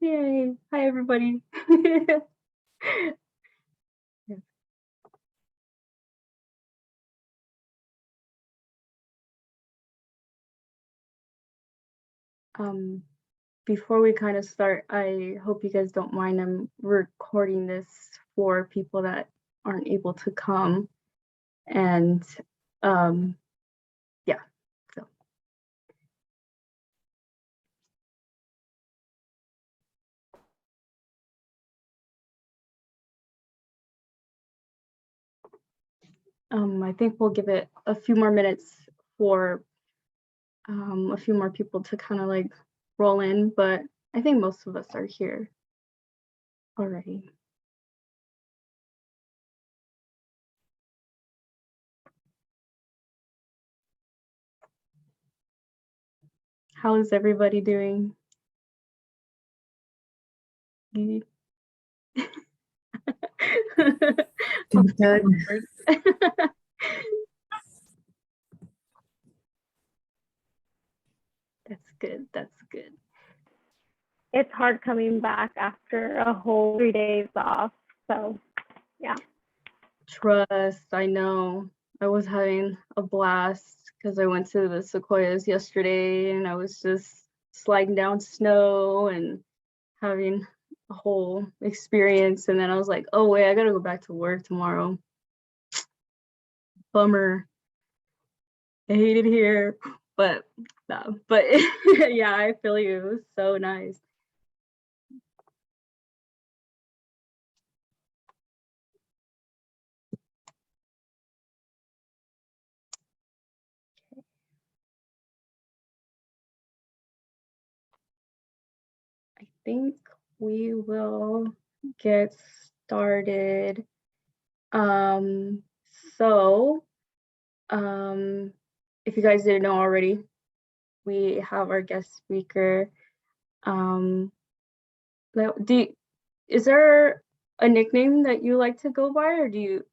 Yay. Hi, everybody. Um, Before we kind of start, I hope you guys don't mind. I'm recording this for people that aren't able to come. And yeah, so. I think we'll give it a few more minutes for a few more people to kind of like roll in, but I think most of us are here already. How is everybody doing? Good. That's good. That's good. It's hard coming back after a whole 3 days off. So, yeah. Trust, I know. I was having a blast because I went to the Sequoias yesterday and I was just sliding down snow and having a whole experience. And then I was like, oh, wait, I got to go back to work tomorrow. Bummer. I hate it here. But no, but yeah, I feel you. It was so nice. I think we will get started. So if you guys didn't know already, we have our guest speaker. Is there a nickname that you like to go by, or do you?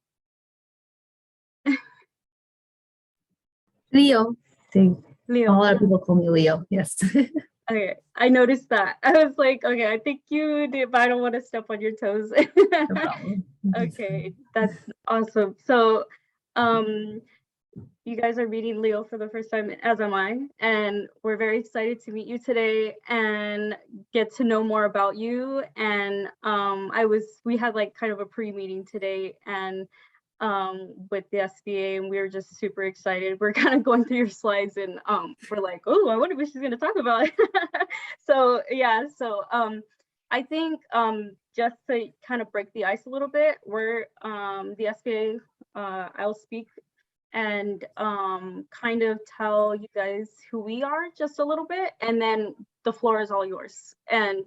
Leo. Leo. A lot of people call me Leo. Yes. Okay, I noticed that. I was like, okay, I think you did, but I don't want to step on your toes. No problem. Okay, that's awesome. So, you guys are meeting Leo for the first time, as am I, and we're very excited to meet you today and get to know more about you. And we had like kind of a pre-meeting today and with the SVA, and we were just super excited. We're kind of going through your slides and we're like, oh, I wonder what she's going to talk about. So yeah, so I think just to kind of break the ice a little bit, we're the SVA, I'll speak and kind of tell you guys who we are just a little bit, and then the floor is all yours and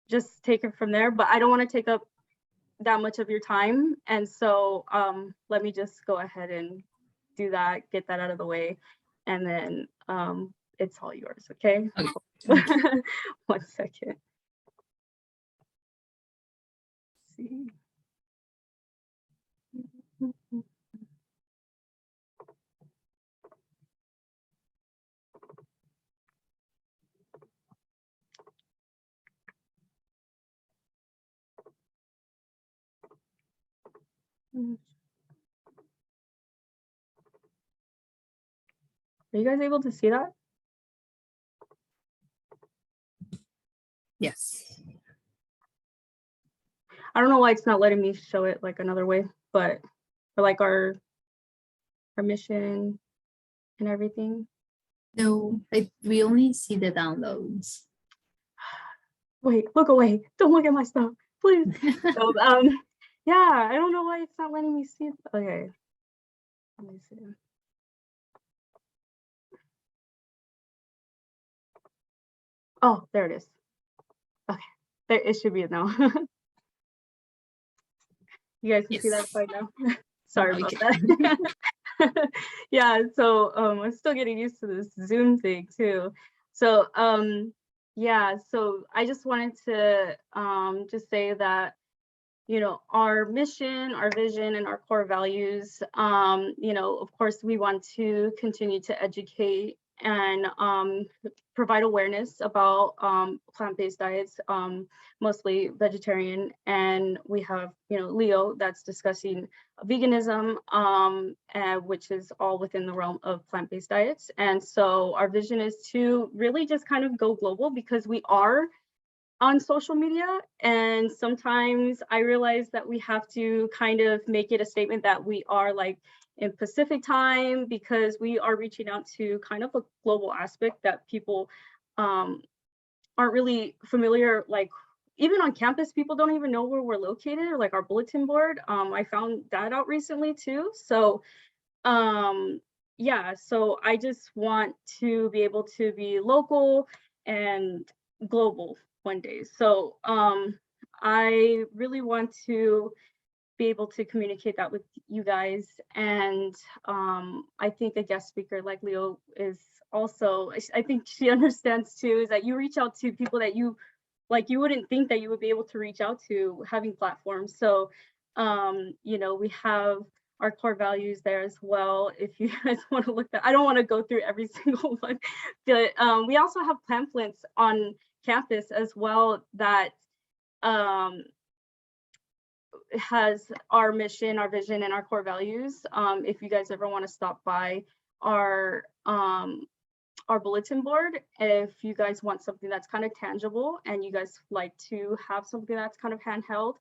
just take it from there. But I don't want to take up that much of your time, and so let me just go ahead and do that, get that out of the way, and then it's all yours. Okay. 1 second. Let's see. Are you guys able to see that? Yes. I don't know why it's not letting me show it like another way, but for like our mission and everything. No, we only see the downloads. Wait, look away. Don't look at my stuff, please. So, yeah, I don't know why it's not letting me see it. Okay. Let me see. Oh, there it is. Okay, there it should be now. You guys can see that right now. Sorry about that. Yeah, so I'm still getting used to this Zoom thing too. So yeah, so I just wanted to just say that, you know, our mission, our vision, and our core values, you know, of course, we want to continue to educate and provide awareness about plant-based diets, mostly vegetarian. And we have, Leo that's discussing veganism, which is all within the realm of plant-based diets. And so our vision is to really just kind of go global, because we are on social media, and sometimes I realize that we have to kind of make it a statement that we are like in Pacific time, because we are reaching out to kind of a global aspect that people aren't really familiar. Like even on campus, people don't even know where we're located, or like our bulletin board. I found that out recently too. So yeah, so I just want to be able to be local and global one day. So I really want to be able to communicate that with you guys. And I think a guest speaker like Leo is also, I think she understands too, is that you reach out to people that you wouldn't think that you would be able to reach out to, having platforms. So we have our core values there as well. If you guys want to look at, I don't want to go through every single one, but we also have pamphlets on campus as well that has our mission, our vision, and our core values. If you guys ever want to stop by our bulletin board, if you guys want something that's kind of tangible and you guys like to have something that's kind of handheld,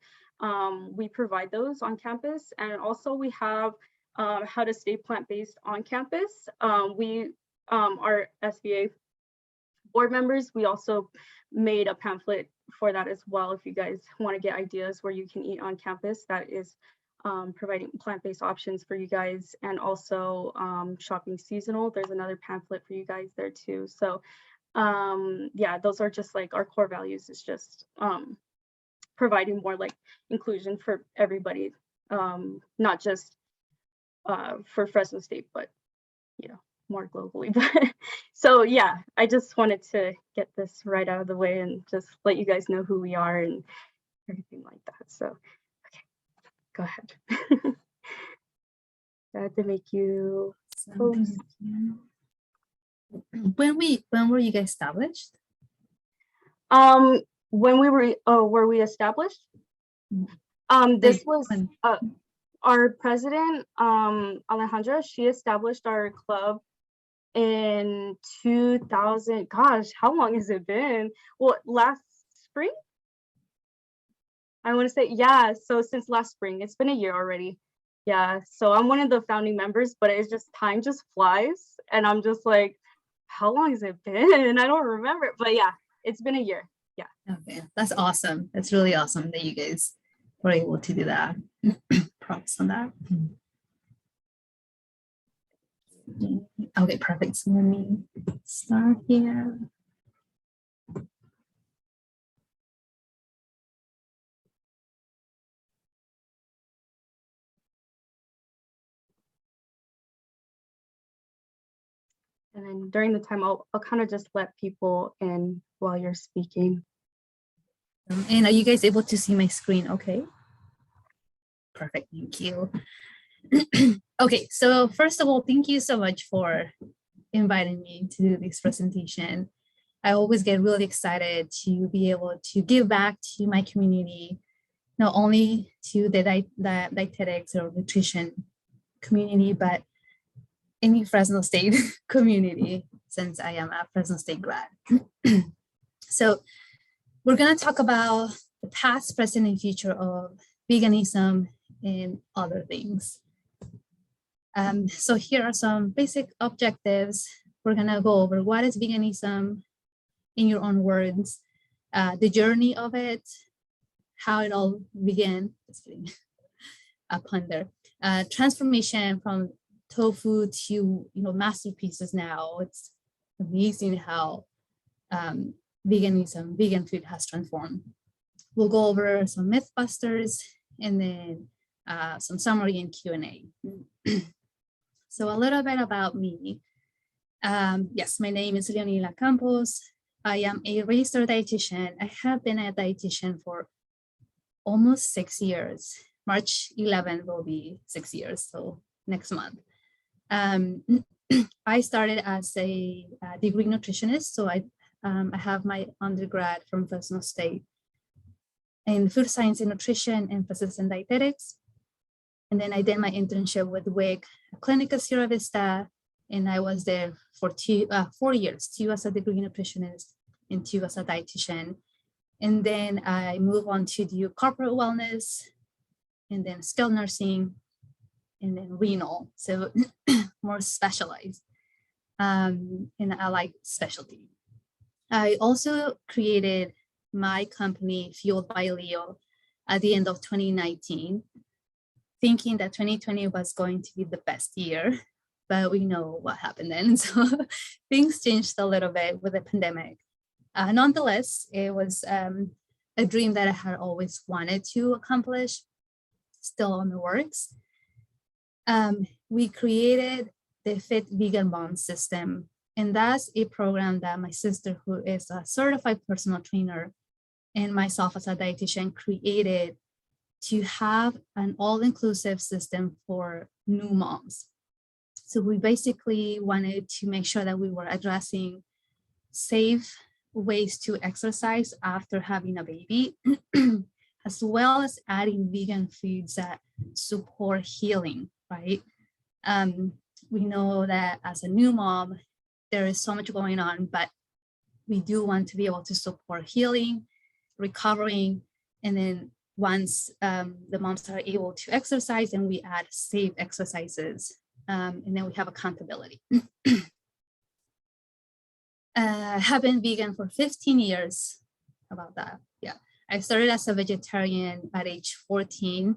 we provide those on campus. And also we have how to stay plant-based on campus. We are SVA board members. We also made a pamphlet for that as well. If you guys want to get ideas where you can eat on campus, that is providing plant-based options for you guys. And also shopping seasonal, there's another pamphlet for you guys there too. So yeah, those are just like our core values, is just providing more like inclusion for everybody, not just for Fresno State, but more globally. But so yeah, I just wanted to get this right out of the way and just let you guys know who we are and everything like that. So okay, go ahead. I had to make you post. When were you guys established? When we were we established? This was our president, Alejandra. She established our club in 2000. Gosh, how long has it been? Well, last spring, I want to say. Yeah, so since last spring, it's been a year already. Yeah, so I'm one of the founding members, but it's just, time just flies, and I'm just like, how long has it been? I don't remember, but yeah, it's been a year. Yeah. Okay, that's awesome. That's really awesome that you guys were able to do that. Props on that. Okay, perfect. So let me start here. And then during the time, I'll kind of just let people in while you're speaking. And are you guys able to see my screen? Okay. Perfect. Thank you. Okay, so first of all, thank you so much for inviting me to do this presentation. I always get really excited to be able to give back to my community, not only to the dietetics or nutrition community, but any Fresno State community, since I am a Fresno State grad. So we're going to talk about the past, present, and future of veganism and other things. So here are some basic objectives. We're going to go over what is veganism in your own words, the journey of it, how it all began. Just kidding. A pun there. Transformation from tofu to masterpieces now. It's amazing how veganism, vegan food has transformed. We'll go over some myth busters and then some summary and Q&A. So a little bit about me. Yes, my name is Leonila Campos. I am a registered dietitian. I have been a dietitian for almost 6 years. March 11 will be 6 years, so next month. I started as a degree nutritionist. So I have my undergrad from Fresno State in food science and nutrition, emphasis in dietetics. And then I did my internship with WIC Clinica Sierra Vista, and I was there for 4 years, 2 as a degree nutritionist and 2 as a dietitian. And then I moved on to do corporate wellness, and then skilled nursing, and then renal. So more specialized in allied specialty. I also created my company, Fueled by Leo, at the end of 2019, thinking that 2020 was going to be the best year, but we know what happened then. So things changed a little bit with the pandemic. Nonetheless, it was a dream that I had always wanted to accomplish, still on the works. We created the Fit Vegan Mom System, and that's a program that my sister, who is a certified personal trainer, and myself as a dietitian created to have an all-inclusive system for new moms. So we basically wanted to make sure that we were addressing safe ways to exercise after having a baby, as well as adding vegan foods that support healing, right? We know that as a new mom, there is so much going on, but we do want to be able to support healing, recovering, and then once the moms are able to exercise, and we add safe exercises, and then we have accountability. Have been vegan for 15 years, about that. Yeah, I started as a vegetarian at age 14.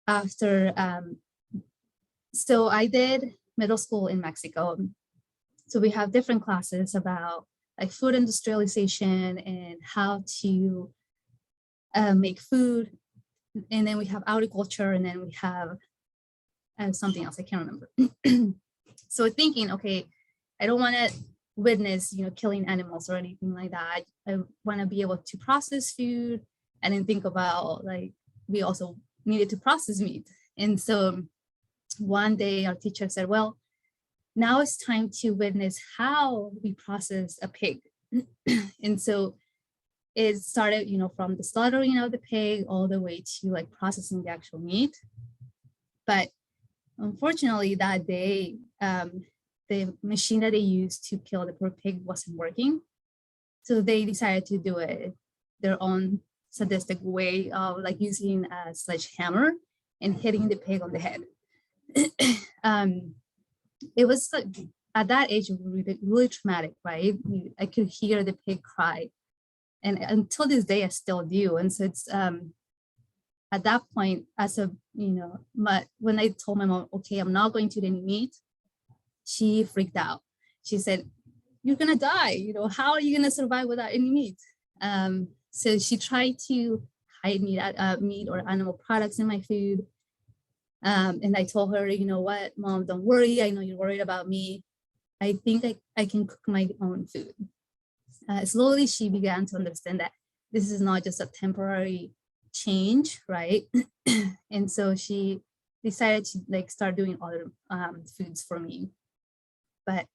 After, so I did middle school in Mexico. So we have different classes about like food industrialization and how to make food. And then we have agriculture, and then we have something else, I can't remember. So thinking, okay, I don't want to witness, killing animals or anything like that. I want to be able to process food, and then think about like, we also needed to process meat. And so one day our teacher said, well, now it's time to witness how we process a pig. And so it started, from the slaughtering of the pig all the way to like processing the actual meat. But unfortunately that day, the machine that they used to kill the poor pig wasn't working. So they decided to do it their own sadistic way of like using a sledgehammer and hitting the pig on the head. It was like, at that age, really, really traumatic, right? I could hear the pig cry. And until this day, I still do. And so it's at that point, as a, when I told my mom, okay, I'm not going to eat any meat, she freaked out. She said, you're gonna die. How are you gonna survive without any meat? So she tried to hide meat or animal products in my food. And I told her, you know what, Mom, don't worry. I know you're worried about me. I think I can cook my own food. Slowly, she began to understand that this is not just a temporary change, right? And so she decided to like start doing other foods for me. But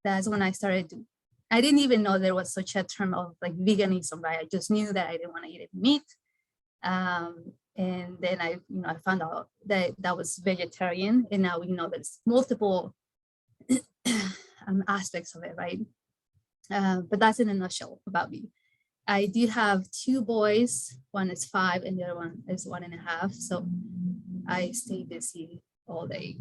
that's when I started to, I didn't even know there was such a term of like veganism, right? I just knew that I didn't want to eat meat. And then I found out that that was vegetarian, and now we know there's multiple aspects of it, right? But that's in a nutshell about me. I do have 2 boys. One is 5 and the other one is 1.5. So I stay busy all day.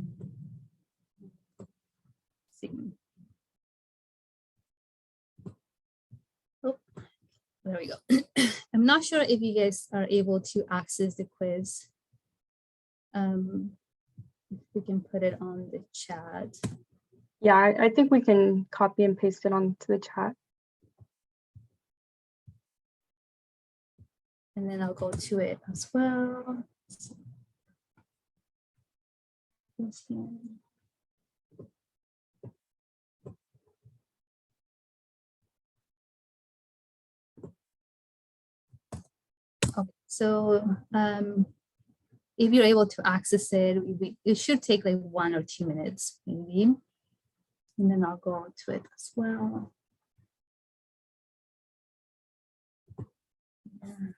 Oh, there we go. I'm not sure if you guys are able to access the quiz. If we can put it on the chat. Yeah, I think we can copy and paste it onto the chat. And then I'll go to it as well. Okay, so if you're able to access it, it should take like 1 or 2 minutes maybe. And then I'll go to it as well. Yeah.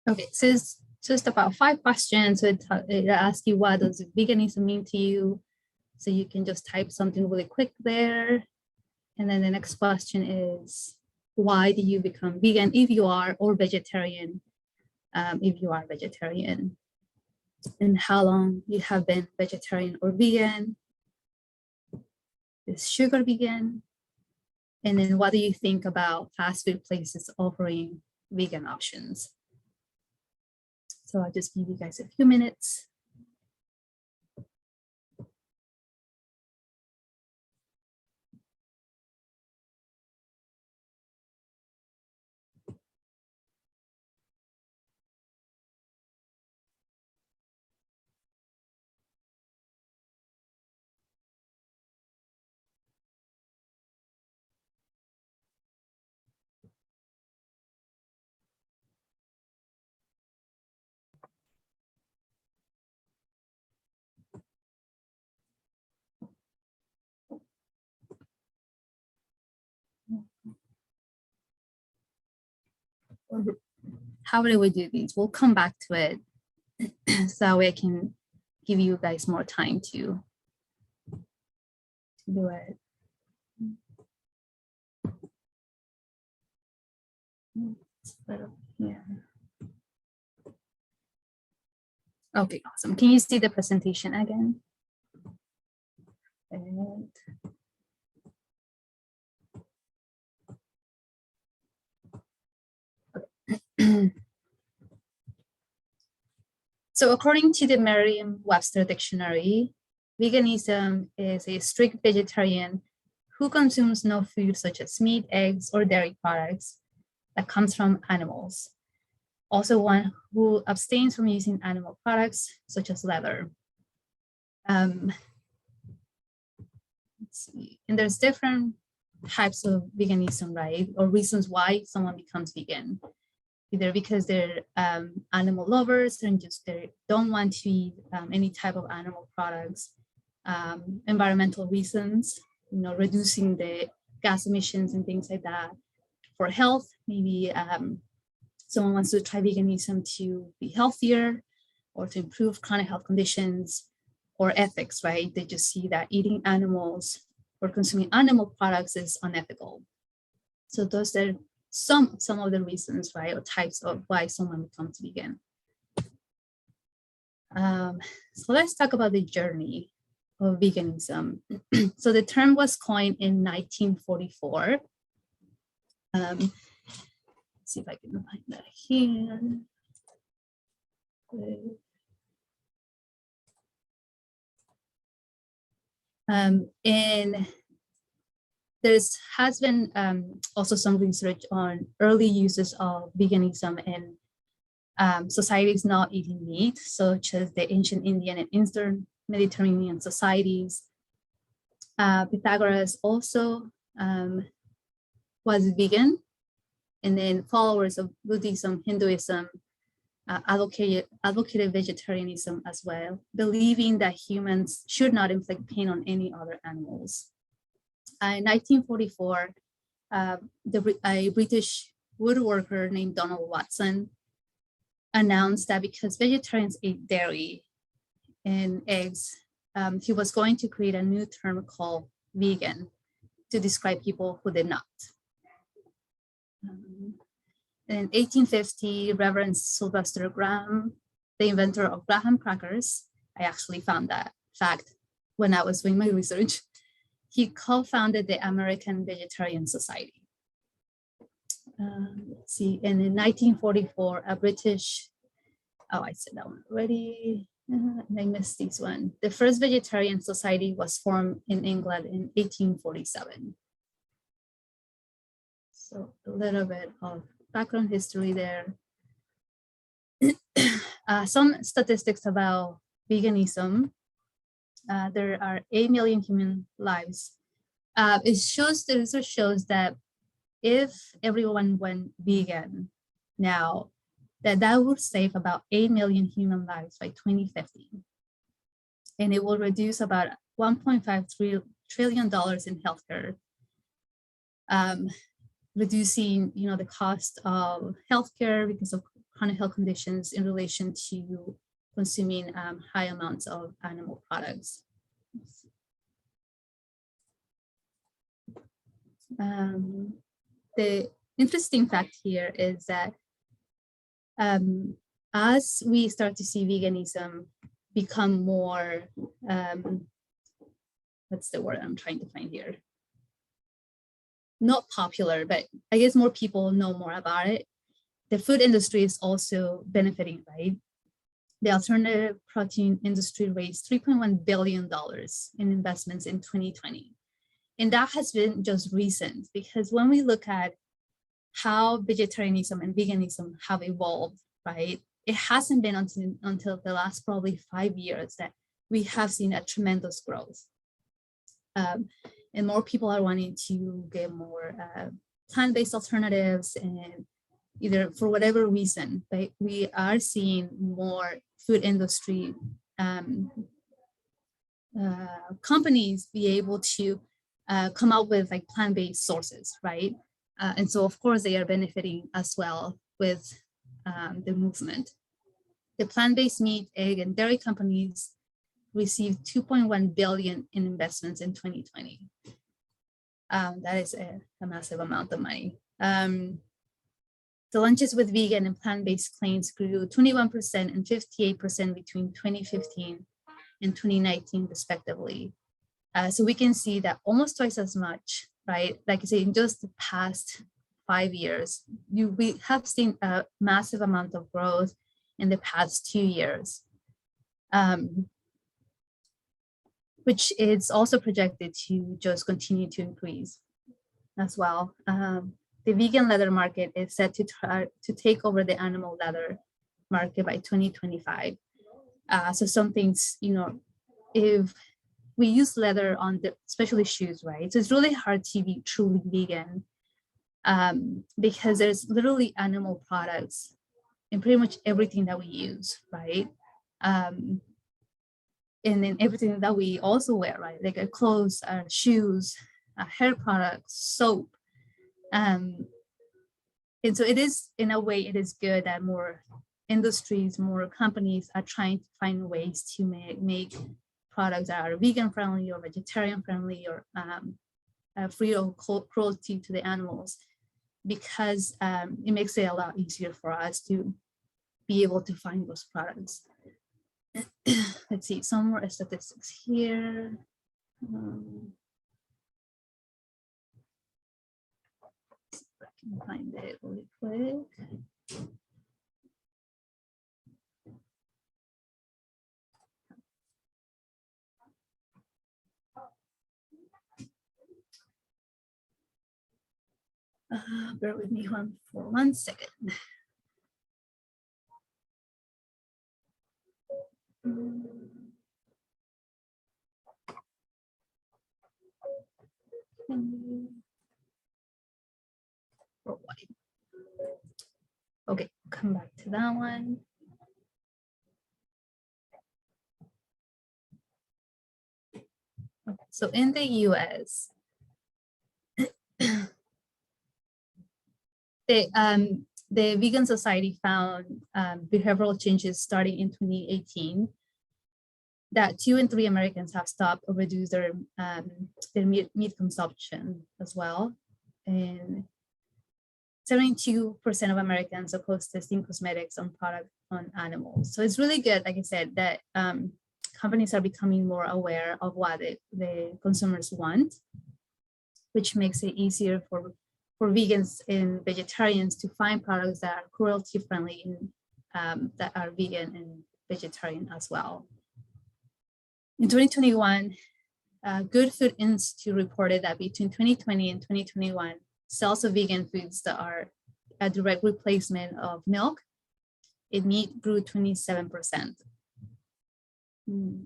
Okay, so it's just about 5 questions. So it asks you, what does veganism mean to you? So you can just type something really quick there. And then the next question is, why do you become vegan if you are, or vegetarian if you are vegetarian? And how long you have been vegetarian or vegan? Is sugar vegan? And then what do you think about fast food places offering vegan options? So I'll just give you guys a few minutes. How do we do these? We'll come back to it so that way I can give you guys more time to do it. Yeah. Okay, awesome. Can you see the presentation again? And so according to the Merriam-Webster dictionary, veganism is a strict vegetarian who consumes no food such as meat, eggs, or dairy products that comes from animals. Also one who abstains from using animal products such as leather. Let's see. And there's different types of veganism, right? Or reasons why someone becomes vegan. Either because they're animal lovers and just they don't want to eat any type of animal products, environmental reasons, reducing the gas emissions and things like that. For health, maybe someone wants to try veganism to be healthier or to improve chronic health conditions, or ethics, right? They just see that eating animals or consuming animal products is unethical. So those are some of the reasons, right, or types of why someone becomes vegan. So let's talk about the journey of veganism. So the term was coined in 1944. Let's see if I can find that here. And has been also some research on early uses of veganism in societies not eating meat, such as the ancient Indian and Eastern Mediterranean societies. Pythagoras also was vegan, and then followers of Buddhism, Hinduism advocated vegetarianism as well, believing that humans should not inflict pain on any other animals. In 1944, a British woodworker named Donald Watson announced that because vegetarians ate dairy and eggs, he was going to create a new term called vegan to describe people who did not. In 1850, Reverend Sylvester Graham, the inventor of Graham crackers, I actually found that fact when I was doing my research, he co-founded the American Vegetarian Society. Let's see, and in 1944, a British, I said that one already. I missed this one. The first vegetarian society was formed in England in 1847. So a little bit of background history there. Some statistics about veganism. There are 8 million human lives. The research shows that if everyone went vegan now, that would save about 8 million human lives by 2050. And it will reduce about $1.5 trillion in healthcare, reducing the cost of healthcare because of chronic health conditions in relation to consuming high amounts of animal products. The interesting fact here is that as we start to see veganism become more, what's the word I'm trying to find here? Not popular, but I guess more people know more about it. The food industry is also benefiting, right? The alternative protein industry raised $3.1 billion in investments in 2020. And that has been just recent, because when we look at how vegetarianism and veganism have evolved, right, it hasn't been until the last probably 5 years that we have seen a tremendous growth. And more people are wanting to get more plant-based alternatives, and either for whatever reason, but we are seeing more food industry companies be able to come up with like plant-based sources, right? And so of course they are benefiting as well with the movement. The plant-based meat, egg, and dairy companies received 2.1 billion in investments in 2020. That is a massive amount of money. The lunches with vegan and plant-based claims grew 21% and 58% between 2015 and 2019, respectively. So we can see that almost twice as much, right? Like I say, in just the past 5 years, we have seen a massive amount of growth in the past 2 years, which is also projected to just continue to increase as well. The vegan leather market is set to take over the animal leather market by 2025. So some things, if we use leather on especially shoes, right? So it's really hard to be truly vegan because there's literally animal products in pretty much everything that we use, right? And then everything that we also wear, right? Like our clothes, our shoes, our hair products, soap. And so it is, in a way, it is good that more industries, more companies are trying to find ways to make products that are vegan friendly or vegetarian friendly or free of cruelty to the animals, because it makes it a lot easier for us to be able to find those products. Let's see, some more statistics here. See if I can find it really quick. Bear with me for 1 second. Okay, come back to that one. Okay, so in the US, the Vegan Society found behavioral changes starting in 2018 that 2 in 3 Americans have stopped or reduced their meat consumption as well. And 72% of Americans oppose testing cosmetics on products on animals. So it's really good, like I said, that companies are becoming more aware of what the consumers want, which makes it easier for vegans and vegetarians to find products that are cruelty friendly and that are vegan vegetarian as well. In 2021, Good Food Institute reported that between 2020 and 2021, sales of vegan foods that are a direct replacement of milk and meat grew 27%. And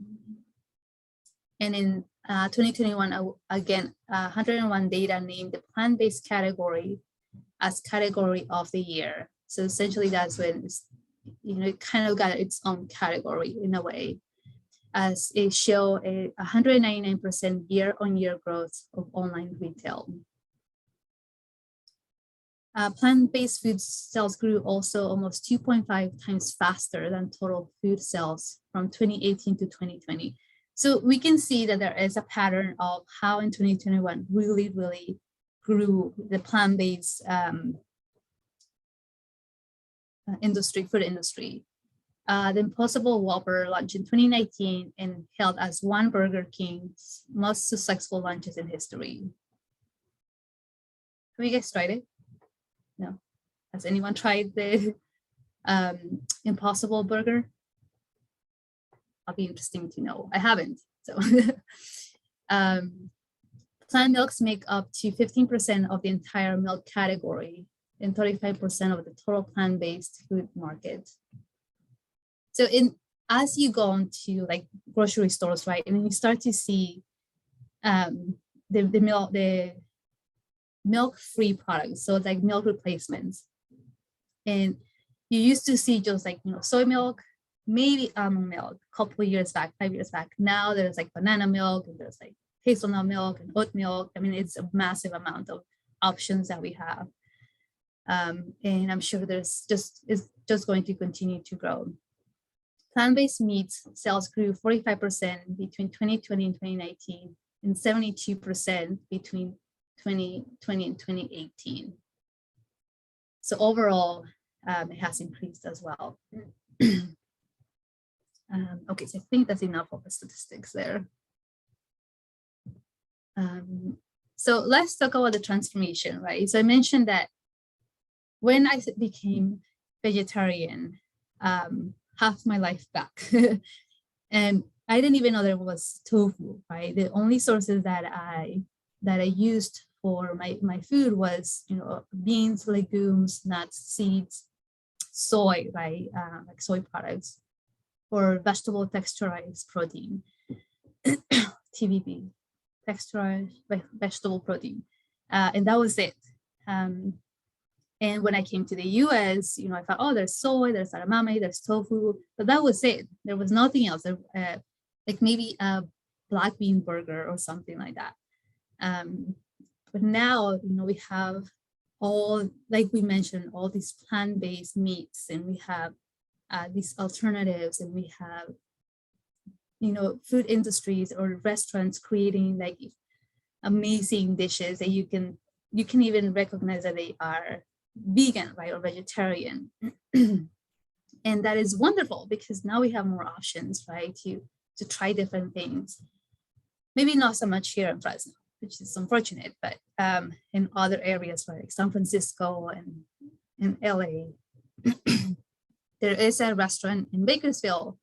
in 2021, again, 101 data named the plant-based category as category of the year. So essentially that's when it kind of got its own category in a way, as it showed a 199% year-on-year growth of online retail. Plant-based food sales grew also almost 2.5 times faster than total food sales from 2018 to 2020. So we can see that there is a pattern of how in 2021 really grew the plant-based food industry. The Impossible Whopper launched in 2019 and held as one Burger King's most successful launches in history. Have you guys tried it? No. Has anyone tried the Impossible Burger? That'll be interesting to know. I haven't. So plant milks make up to 15% of the entire milk category and 35% of the total plant-based food market. So as you go into like grocery stores, right, and you start to see the milk-free products, so like milk replacements, and you used to see just like soy milk, maybe almond milk, a couple of years back, 5 years back. Now there's like banana milk, and there's like hazelnut milk and oat milk. I mean, it's a massive amount of options that we have, and I'm sure it's just going to continue to grow. Plant-based meats sales grew 45% between 2020 and 2019, and 72% between 2020 and 2018. So overall, it has increased as well. Okay, so I think that's enough of the statistics there. So let's talk about the transformation, right? So I mentioned that when I became vegetarian, half my life back, and I didn't even know there was tofu, right? The only sources that I used for my food was beans, legumes, nuts, seeds, soy, right? Like soy products, or vegetable texturized protein, TVP, texturized vegetable protein, and that was it. And when I came to the US, I thought, oh, there's soy, there's edamame, there's tofu, but that was it. There was nothing else, like maybe a black bean burger or something like that. But now, we have all, like we mentioned, all these plant-based meats, and we have these alternatives, and we have, food industries or restaurants creating like amazing dishes that you can even recognize that they are vegan, right, or vegetarian. And that is wonderful because now we have more options, right, to try different things. Maybe not so much here in Fresno, which is unfortunate, but in other areas like San Francisco and in LA, there is a restaurant in Bakersfield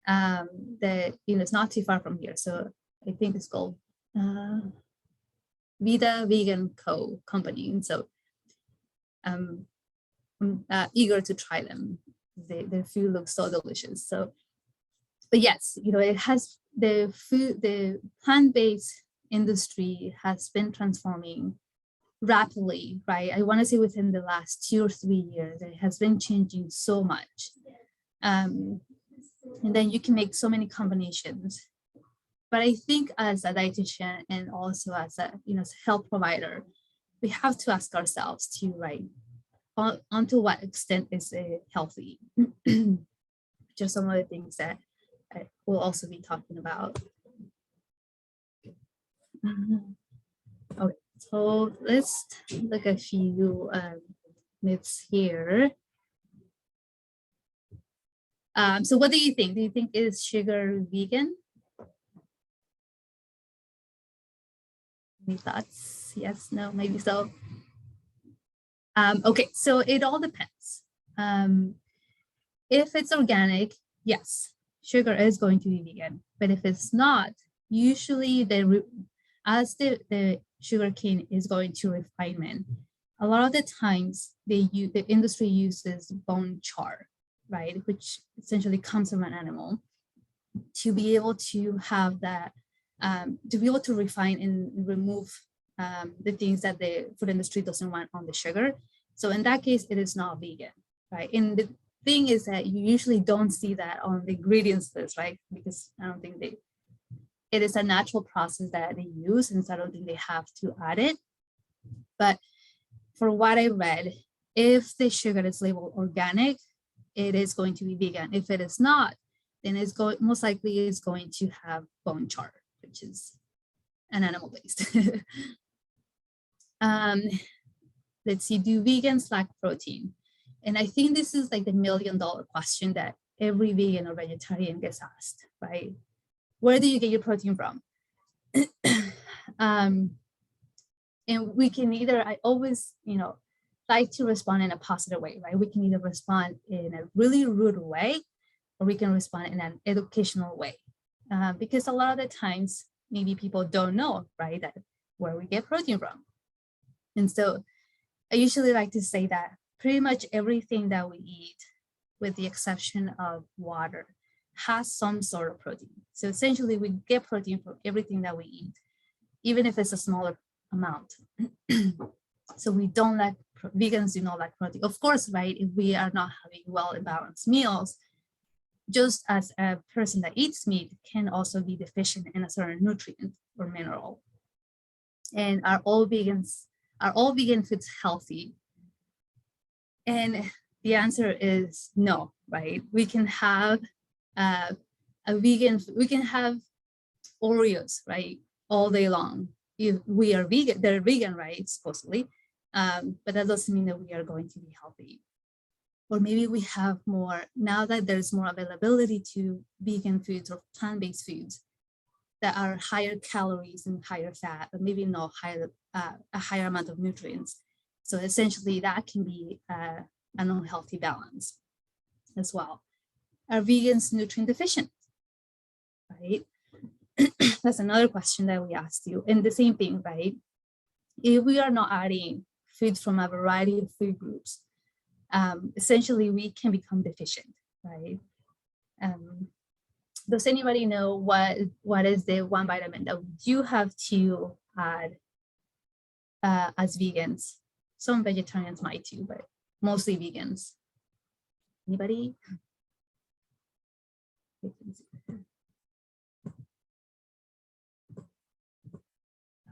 that is not too far from here. So I think it's called Vida Vegan Company, and so I'm eager to try them. Their food looks so delicious. So, but yes, it has the plant-based industry has been transforming rapidly, right? I want to say within the last 2 or 3 years, it has been changing so much. And then you can make so many combinations. But I think as a dietitian and also as a health provider, we have to ask ourselves to, right, unto what extent is it healthy? Just some of the things that we'll also be talking about. Okay, so let's look at a few myths here. So what do you think? Do you think is sugar vegan? Any thoughts? Yes, no, maybe so. Okay, so it all depends. If it's organic, yes, sugar is going to be vegan, but if it's not, usually as the sugar cane is going to refinement, a lot of the times the industry uses bone char, right, which essentially comes from an animal, to be able to have that, to be able to refine and remove the things that the food industry doesn't want on the sugar. So in that case, it is not vegan, right? And the thing is that you usually don't see that on the ingredients list, right? Because I don't think it is a natural process that they use, and so I don't think they have to add it. But for what I read, if the sugar is labeled organic, it is going to be vegan. If it is not, then it's most likely is going to have bone char, which is an animal based. Let's see, do vegans lack protein? And I think this is like the $1 million question that every vegan or vegetarian gets asked, right? Where do you get your protein from? And we can either, I always, like to respond in a positive way, right? We can either respond in a really rude way, or we can respond in an educational way. Because a lot of the times, maybe people don't know, right, that where we get protein from. And so I usually like to say that pretty much everything that we eat, with the exception of water, has some sort of protein. So essentially we get protein from everything that we eat, even if it's a smaller amount. So vegans do not lack protein. Of course, right, if we are not having well-balanced meals, just as a person that eats meat can also be deficient in a certain nutrient or mineral. And are all vegan foods healthy? And the answer is no, right? We can have we can have Oreos, right, all day long. If we are vegan, they're vegan, right, supposedly, but that doesn't mean that we are going to be healthy. Or maybe we have more, now that there's more availability to vegan foods or plant-based foods that are higher calories and higher fat, but maybe not a higher amount of nutrients. So essentially that can be an unhealthy balance as well. Are vegans nutrient deficient, right? That's another question that we asked you. And the same thing, right? If we are not adding foods from a variety of food groups, essentially we can become deficient, right? Does anybody know what is the one vitamin that we do have to add as vegans? Some vegetarians might too, but mostly vegans. Anybody?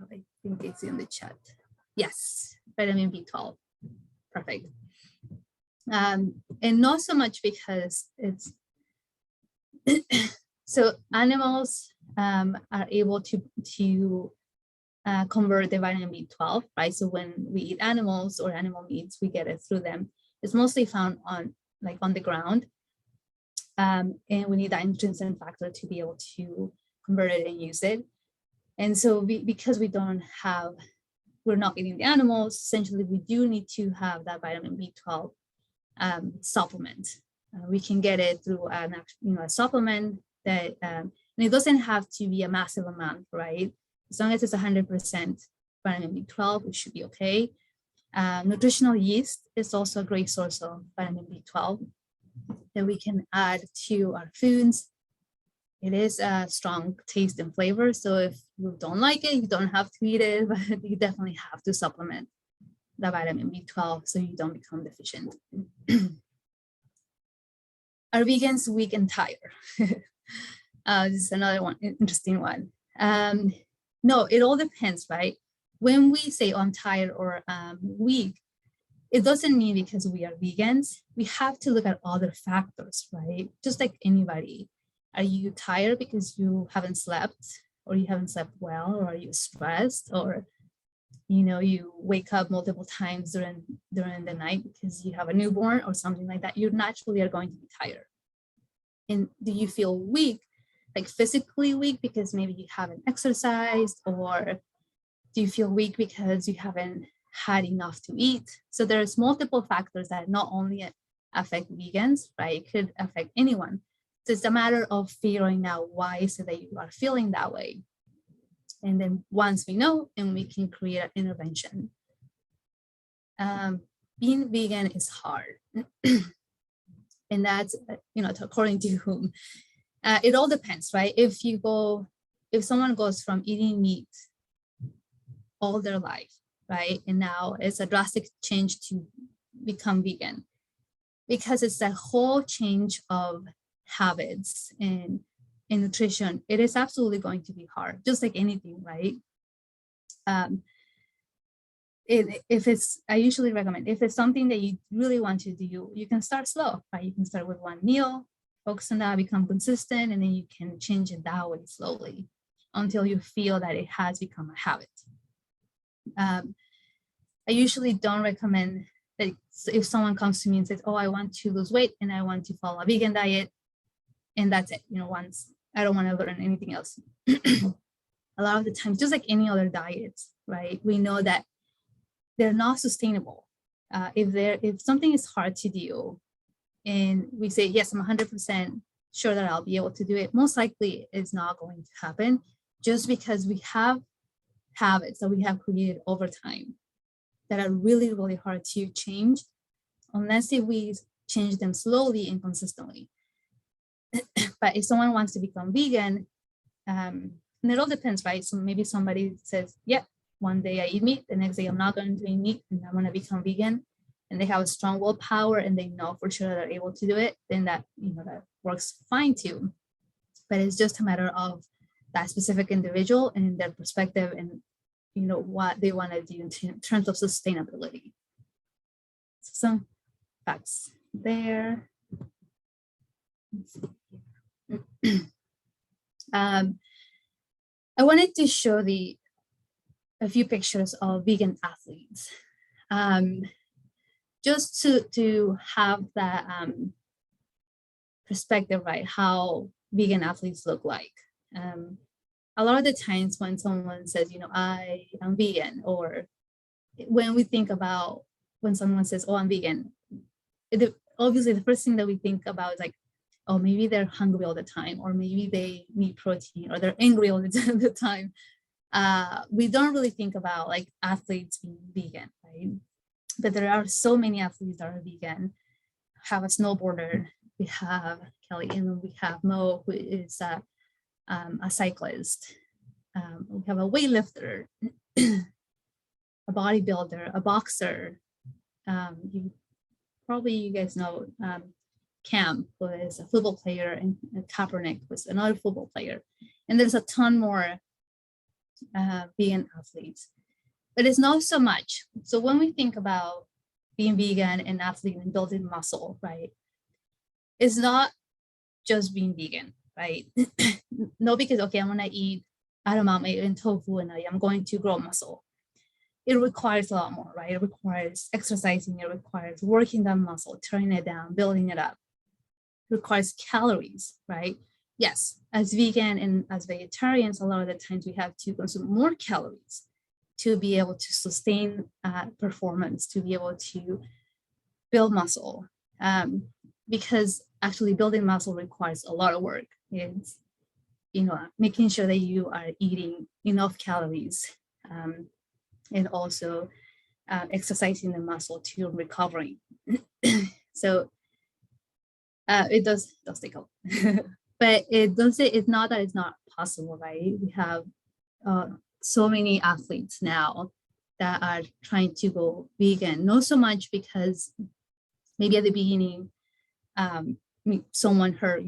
I think it's in the chat. Yes, vitamin B12. Perfect. And not so much because it's so animals are able to convert the vitamin B12, right? So when we eat animals or animal meats, we get it through them. It's mostly found on the ground. And we need that intrinsic factor to be able to convert it and use it. And so because we're not eating the animals, essentially we do need to have that vitamin B12 supplement. We can get it through a supplement that, and it doesn't have to be a massive amount, right? As long as it's 100% vitamin B12, it should be okay. Nutritional yeast is also a great source of vitamin B12 that we can add to our foods. It is a strong taste and flavor, so if you don't like it, you don't have to eat it, but you definitely have to supplement the vitamin B12 so you don't become deficient. Are vegans weak and tired? This is another one, interesting one. No, it all depends, right? When we say, oh, I'm tired or weak, it doesn't mean because we are vegans. We have to look at other factors, right? Just like anybody. Are you tired because you haven't slept, or you haven't slept well, or are you stressed, or you wake up multiple times during the night because you have a newborn or something like that? You naturally are going to be tired. And do you feel weak, like physically weak because maybe you haven't exercised, or do you feel weak because you haven't had enough to eat? So there's multiple factors that not only affect vegans, right? It could affect anyone. So it's a matter of figuring out why is it that you are feeling that way. And then once we know, and we can create an intervention. Being vegan is hard. And that's, according to whom. It all depends, right? If someone goes from eating meat all their life, right? And now it's a drastic change to become vegan, because it's a whole change of habits and in nutrition. It is absolutely going to be hard, just like anything, right? I usually recommend, if it's something that you really want to do, you can start slow, right? You can start with one meal, focus on that, become consistent, and then you can change it that way slowly until you feel that it has become a habit. I usually don't recommend that if someone comes to me and says, oh, I want to lose weight and I want to follow a vegan diet, and that's it, once, I don't want to learn anything else. A lot of the times, just like any other diets, right? We know that they're not sustainable. If something is hard to do and we say, yes, I'm 100% sure that I'll be able to do it, most likely it's not going to happen, just because we have habits that we have created over time that are really, really hard to change unless if we change them slowly and consistently. But if someone wants to become vegan, and it all depends, right? So maybe somebody says, yeah, one day I eat meat, the next day I'm not going to eat meat, and I'm going to become vegan, and they have a strong willpower and they know for sure they're able to do it, then that works fine too. But it's just a matter of that specific individual and their perspective and what they want to do in terms of sustainability. So some facts there. I wanted to show a few pictures of vegan athletes, just to have that perspective, right? How vegan athletes look like. A lot of the times when someone says, I am vegan, or when we think about when someone says, oh, I'm vegan, obviously the first thing that we think about is like, oh, maybe they're hungry all the time, or maybe they need protein, or they're angry all the time. We don't really think about like athletes being vegan, right? But there are so many athletes that are vegan. We have a snowboarder, we have Kelly, and we have Mo, who is a cyclist. We have a weightlifter, a bodybuilder, a boxer. You guys know Cam, who is a football player, and Kaepernick was another football player. And there's a ton more vegan athletes, but it's not so much. So when we think about being vegan and athlete and building muscle, right, it's not just being vegan, right? No, because, okay, I'm gonna eat edamame and tofu and I'm going to grow muscle. It requires a lot more, right? It requires exercising, it requires working that muscle, turning it down, building it up. It requires calories, right? Yes, as vegan and as vegetarians, a lot of the times we have to consume more calories to be able to sustain performance, to be able to build muscle. Because actually building muscle requires a lot of work. It's, making sure that you are eating enough calories, and also exercising the muscle to recovering. So it does take a lot. But it's not that it's not possible, right? We have so many athletes now that are trying to go vegan, not so much because maybe at the beginning someone heard,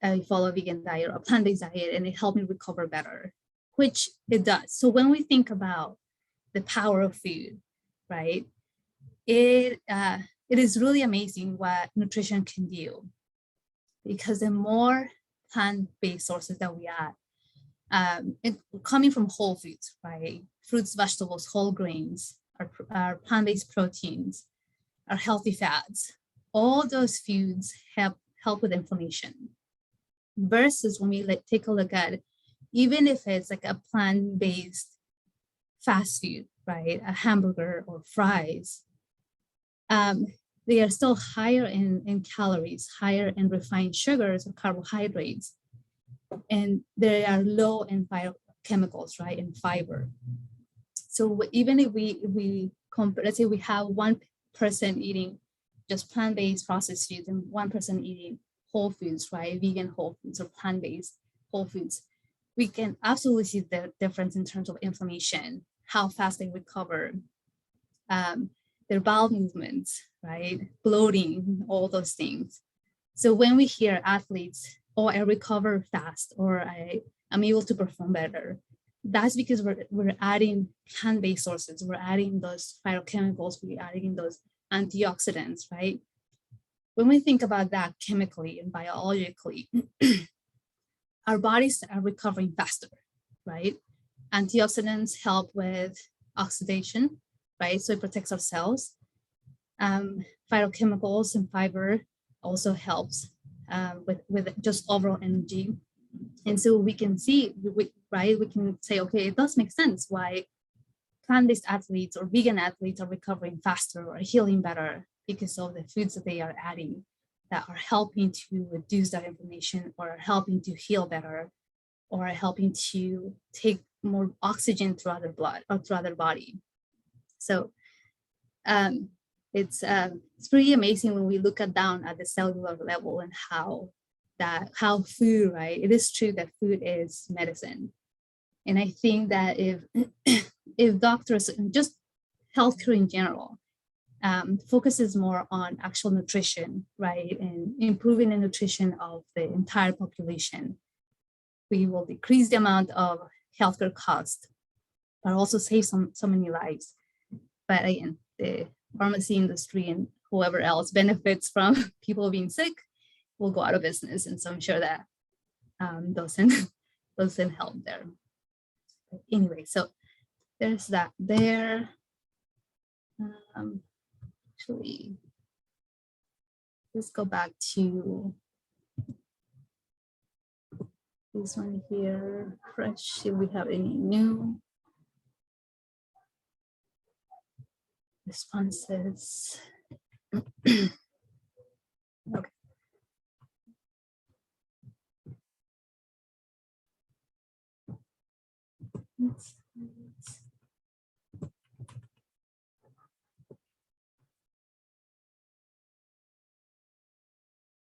I follow a vegan diet or a plant-based diet and it helped me recover better, which it does. So when we think about the power of food, right, it is really amazing what nutrition can do, because the more plant-based sources that we add, coming from whole foods, right, fruits, vegetables, whole grains, our plant-based proteins, our healthy fats, all those foods help with inflammation. Versus when we take a look at, even if it's like a plant-based fast food, right, a hamburger or fries, they are still higher in calories, higher in refined sugars or carbohydrates, and they are low in phytochemicals, right, in fiber. So even if we compare, let's say we have one person eating just plant-based processed foods and one person eating whole foods, right, vegan whole foods or plant-based whole foods, we can absolutely see the difference in terms of inflammation, how fast they recover, their bowel movements, right, bloating, all those things. So when we hear athletes, oh, I recover fast, or I'm able to perform better, that's because we're adding plant-based sources, we're adding those phytochemicals, we're adding those antioxidants, right? When we think about that chemically and biologically, our bodies are recovering faster, right? Antioxidants help with oxidation, right? So it protects our cells. Phytochemicals and fiber also helps with just overall energy. And so we can see, right? We can say, okay, it does make sense why plant-based athletes or vegan athletes are recovering faster or healing better because of the foods that they are adding that are helping to reduce that inflammation or helping to heal better or helping to take more oxygen throughout their blood or throughout their body. So it's pretty amazing when we look down at the cellular level and how food, right? It is true that food is medicine. And I think that if doctors and just healthcare in general focuses more on actual nutrition, right, and improving the nutrition of the entire population, we will decrease the amount of healthcare costs, but also save so many lives. But again, the pharmacy industry and whoever else benefits from people being sick will go out of business. And so I'm sure that doesn't help there. But anyway, so there's that there. Actually, let's go back to this one here. Fresh, if we have any new responses. Okay.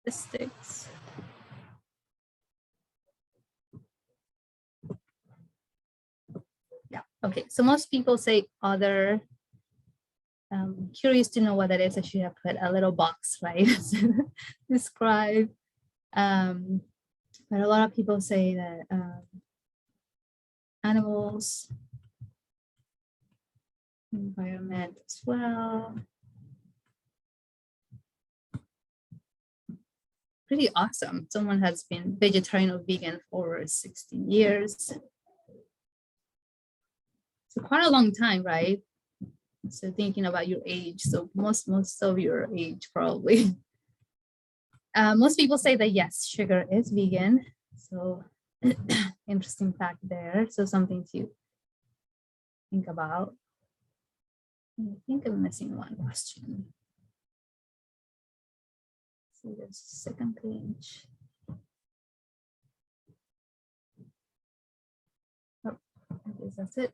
Statistics. Yeah, okay, so most people say other. Curious to know what that is. I should have put a little box, right? Describe. But a lot of people say that animals, environment as well. Pretty awesome. Someone has been vegetarian or vegan for over 16 years. So quite a long time, right? So thinking about your age, so most of your age probably. Most people say that yes, sugar is vegan. So interesting fact there. So something to think about. I think I'm missing one question. See this second page. Oh, I guess that's it.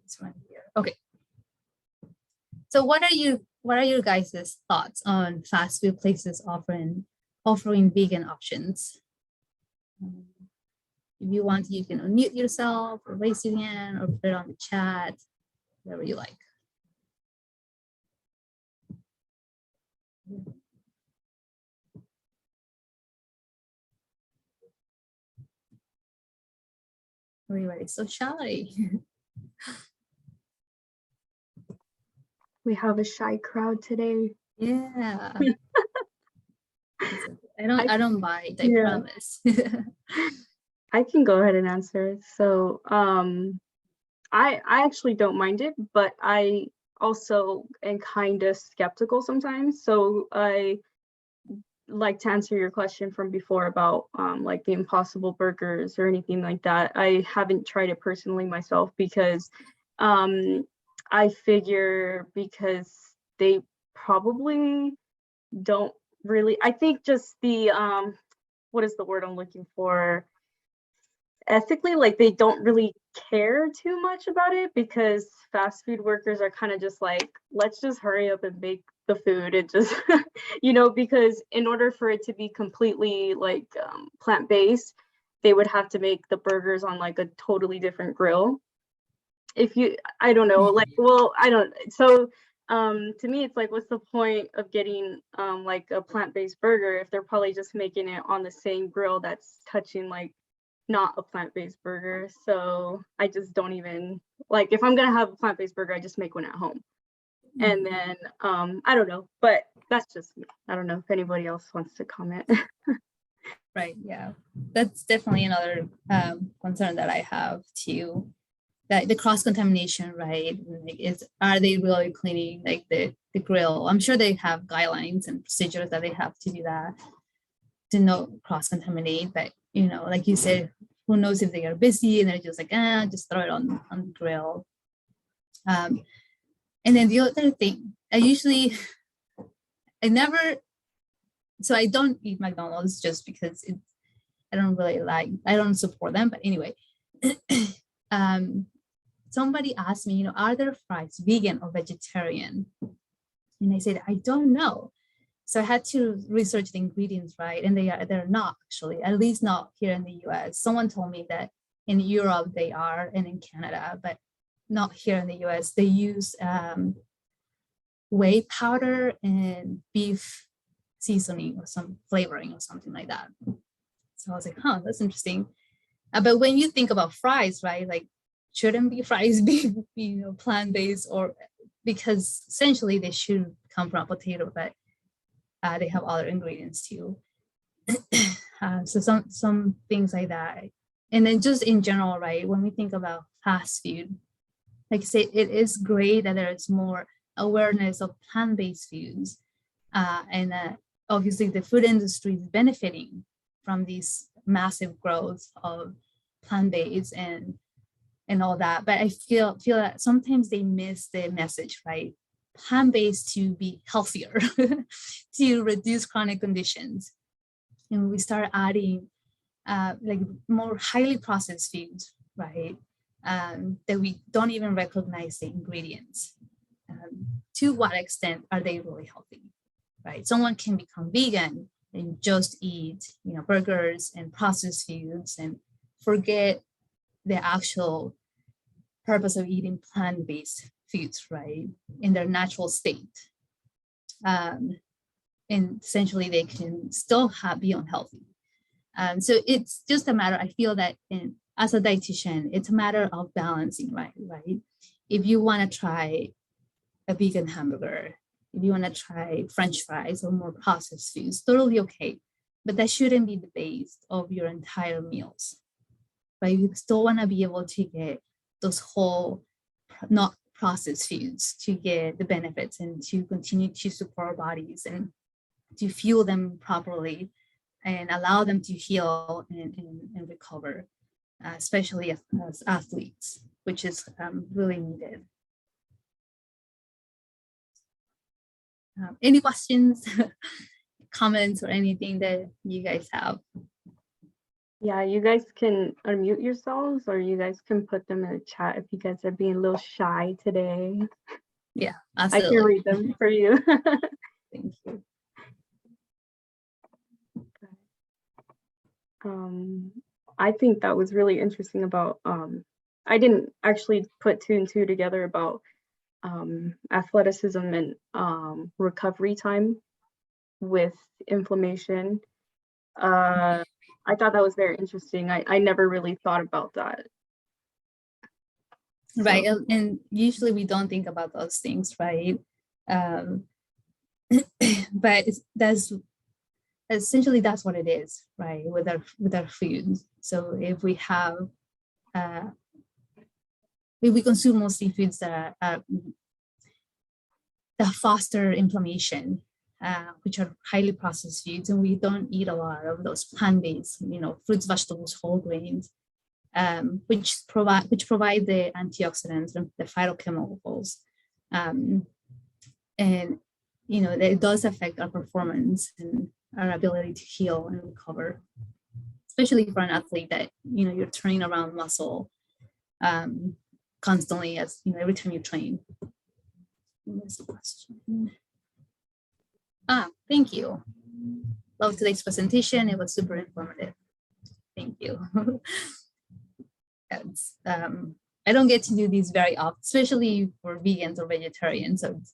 This one here. Okay. So what are your guys' thoughts on fast food places offering vegan options? If you want, you can unmute yourself or raise your hand or put it on the chat, whatever you like. Everybody's so shy. We have a shy crowd today. Yeah. I don't bite, I promise. I can go ahead and answer. So I actually don't mind it, but I also am kind of skeptical sometimes. So like to answer your question from before about like the Impossible Burgers or anything like that. I haven't tried it personally myself because I figure because they probably don't really, I think just the what is the word I'm looking for? Ethically, like they don't really care too much about it, because fast food workers are kind of just like, let's just hurry up and make the food and just you know, because in order for it to be completely like plant-based, they would have to make the burgers on like a totally different grill. If you, I don't know, like, well, I don't, so to me it's like, what's the point of getting like a plant-based burger if they're probably just making it on the same grill that's touching like not a plant-based burger? So I just don't even, like, if I'm gonna have a plant-based burger, I just make one at home. And then I don't know, but that's just me. I don't know if anybody else wants to comment. Right, yeah, that's definitely another concern that I have too, that the cross-contamination, right? Like, are they really cleaning like the grill? I'm sure they have guidelines and procedures that they have to do that, to not cross-contaminate, but you know, like you said, who knows if they are busy and they're just like, just throw it on the grill. And then the other thing, so I don't eat McDonald's just because I don't support them. But anyway, somebody asked me, you know, are their fries vegan or vegetarian? And I said, I don't know. So I had to research the ingredients, right? And they're not actually, at least not here in the US. Someone told me that in Europe they are, and in Canada, but not here in the US. They use whey powder and beef seasoning or some flavoring or something like that. So I was like, that's interesting. But when you think about fries, right, like, shouldn't be fries be, you know, plant-based, or because essentially they should come from a potato, but they have other ingredients too. So some things like that. And then just in general, right, when we think about fast food, like I say, it is great that there is more awareness of plant-based foods, and obviously the food industry is benefiting from these massive growth of plant-based and all that. But I feel that sometimes they miss the message, right? Plant-based to be healthier, to reduce chronic conditions. And we start adding like more highly processed foods, right? That we don't even recognize the ingredients. To what extent are they really healthy, right? Someone can become vegan and just eat, you know, burgers and processed foods and forget the actual purpose of eating plant-based foods, right, in their natural state. And essentially they can still be unhealthy. So it's just a matter, I feel that as a dietitian, it's a matter of balancing, right? If you want to try a vegan hamburger, if you want to try French fries or more processed foods, totally okay. But that shouldn't be the base of your entire meals, right? You still want to be able to get those whole, not processed foods, to get the benefits and to continue to support our bodies and to fuel them properly and allow them to heal and recover, especially as athletes, which is really needed. Any questions, comments, or anything that you guys have? Yeah, you guys can unmute yourselves, or you guys can put them in the chat if you guys are being a little shy today. Yeah, absolutely. I can read them for you. Thank you. I think that was really interesting about, I didn't actually put 2 and 2 together about athleticism and recovery time with inflammation. I thought that was very interesting. I never really thought about that. Right, and usually we don't think about those things, right? But that's essentially, that's what it is, right? With our food. So if we have, if we consume mostly foods that foster inflammation, which are highly processed foods, and we don't eat a lot of those plant-based, fruits, vegetables, whole grains, which provide the antioxidants and the phytochemicals, and it does affect our performance and our ability to heal and recover, especially for an athlete that you're turning around muscle constantly as every time you train. What's the question? Thank you. Love today's presentation. It was super informative. Thank you. I don't get to do these very often, especially for vegans or vegetarians. So it's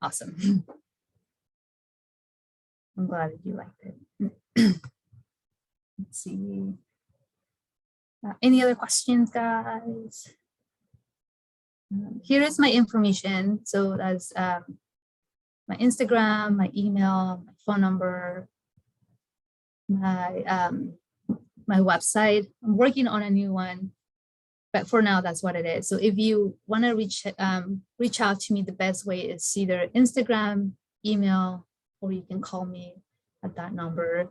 awesome. I'm glad that you liked it. Let's see. Any other questions, guys? Here is my information. So that's my Instagram, my email, my phone number, my website. I'm working on a new one, but for now, that's what it is. So if you want to reach out to me, the best way is either Instagram, email, or you can call me at that number.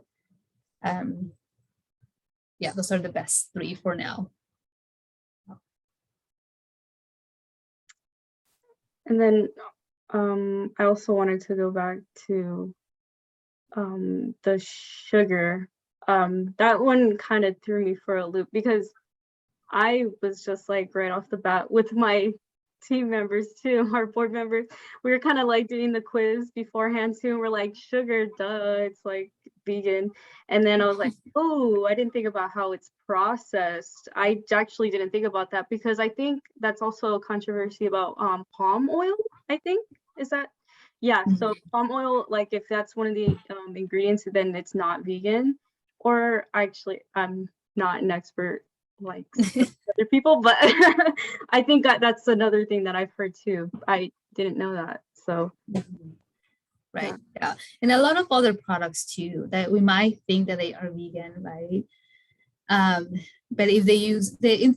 Yeah, those are the best three for now. And then I also wanted to go back to the sugar. That one kind of threw me for a loop because I was just like right off the bat with my team members too, our board members, we were kind of like doing the quiz beforehand too, and we're like, sugar, duh, it's like vegan. And then I was like, oh, I didn't think about how it's processed. I actually didn't think about that because I think that's also a controversy about palm oil, I think. Is that? Yeah, so palm oil, like if that's one of the ingredients, then it's not vegan. Or actually, I'm not an expert like other people, but I think that's another thing that I've heard too. I didn't know that. So right, yeah. And a lot of other products too that we might think that they are vegan, right? But if they use the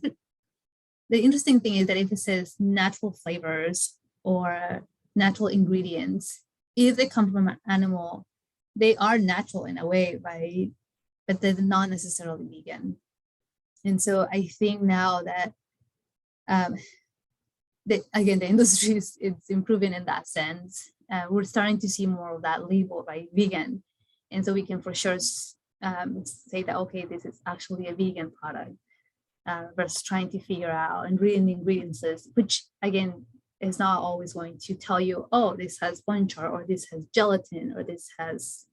interesting thing is that if it says natural flavors or natural ingredients, if they come from an animal, they are natural in a way, right? But they're not necessarily vegan. And so I think now that, again, the industry is improving in that sense. We're starting to see more of that label, right, vegan. And so we can for sure say that, okay, this is actually a vegan product versus trying to figure out and reading the ingredients list, which again, is not always going to tell you, oh, this has guanchar or this has gelatin or this has,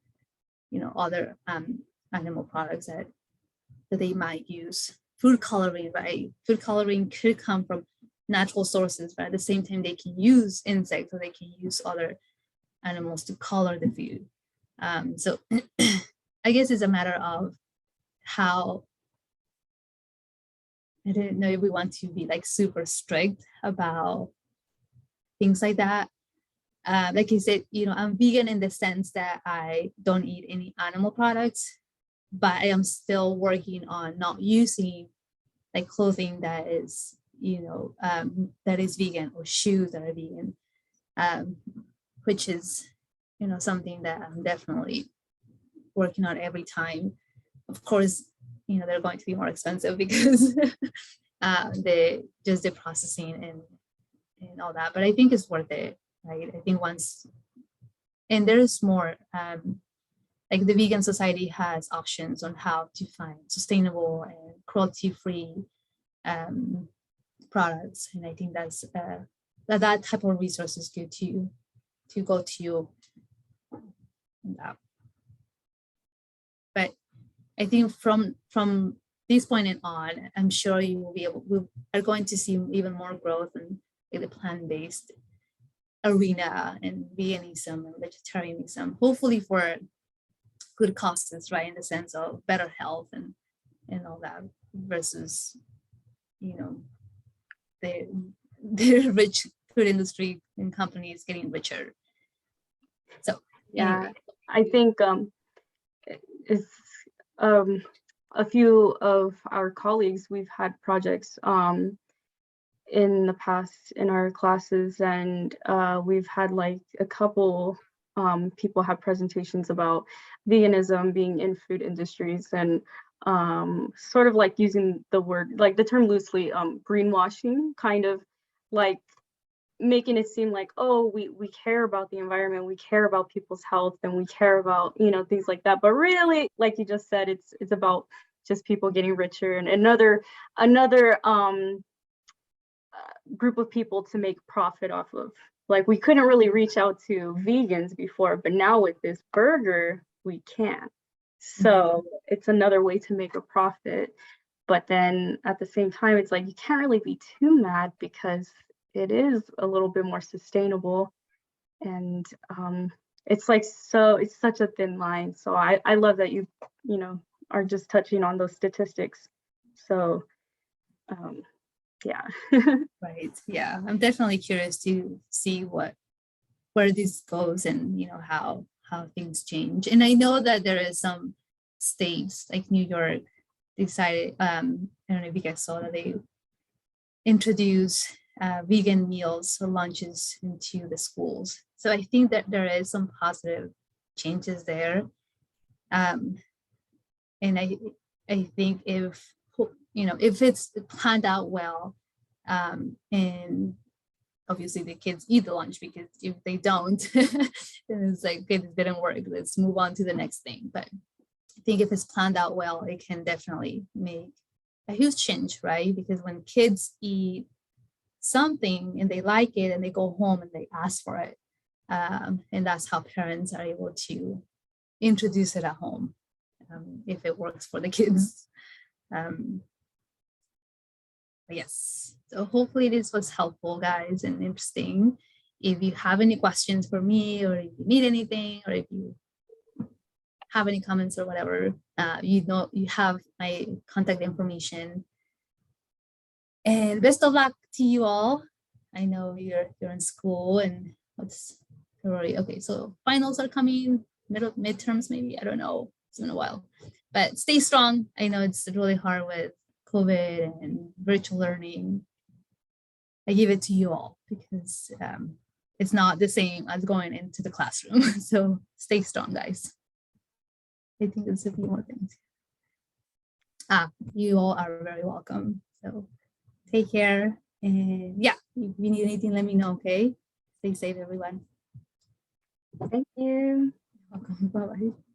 other animal products that they might use. Food coloring, right? Food coloring could come from natural sources, but at the same time, they can use insects or they can use other animals to color the food. So I guess it's a matter of how, I don't know if we want to be like super strict about things like that. Like I said, I'm vegan in the sense that I don't eat any animal products, but I am still working on not using like clothing that is, that is vegan or shoes that are vegan, which is, something that I'm definitely working on every time. Of course, they're going to be more expensive because the processing and all that, but I think it's worth it, right? I think and there's more, like the Vegan Society has options on how to find sustainable and cruelty-free products, and I think that's that type of resource is good to go to. But I think from this point on, I'm sure you will be we are going to see even more growth in the plant-based arena and veganism and vegetarianism, hopefully for good causes, right? In the sense of better health and all that, versus, the rich food industry and companies getting richer. So yeah, anyway. I think it's a few of our colleagues, we've had projects in the past in our classes, and we've had like a couple people have presentations about veganism being in food industries, and sort of like using the word, like the term loosely, greenwashing, kind of like making it seem like, oh, we care about the environment, we care about people's health, and we care about, you know, things like that. But really, like you just said, it's about just people getting richer and another group of people to make profit off of. Like, we couldn't really reach out to vegans before, but now with this burger, we can. So it's another way to make a profit. But then at the same time, it's like you can't really be too mad because it is a little bit more sustainable. And it's like, so it's such a thin line. So I love that you know, are just touching on those statistics. So yeah. Right. Yeah. I'm definitely curious to see where this goes, and you know how things change. And I know that there is some states like New York decided, I don't know if you guys saw that they introduced vegan meals or lunches into the schools. So I think that there is some positive changes there. And I think if, you know, if it's planned out well, and obviously the kids eat the lunch, because if they don't, then it's like, okay, this didn't work, let's move on to the next thing. But I think if it's planned out well, it can definitely make a huge change, right? Because when kids eat something and they like it and they go home and they ask for it, and that's how parents are able to introduce it at home, if it works for the kids. Yes, so hopefully this was helpful, guys, and interesting. If you have any questions for me, or if you need anything, or if you have any comments or whatever, you know, you have my contact information. And best of luck to you all. I know you're in school, and what's February? Okay, so finals are coming, midterms maybe, I don't know, it's been a while, but stay strong. I know it's really hard with COVID and virtual learning. I give it to you all because it's not the same as going into the classroom. So stay strong, guys. I think there's a few more things. You all are very welcome. So take care. And yeah, if you need anything, let me know, okay? Stay safe, everyone. Thank you. Welcome. Bye-bye.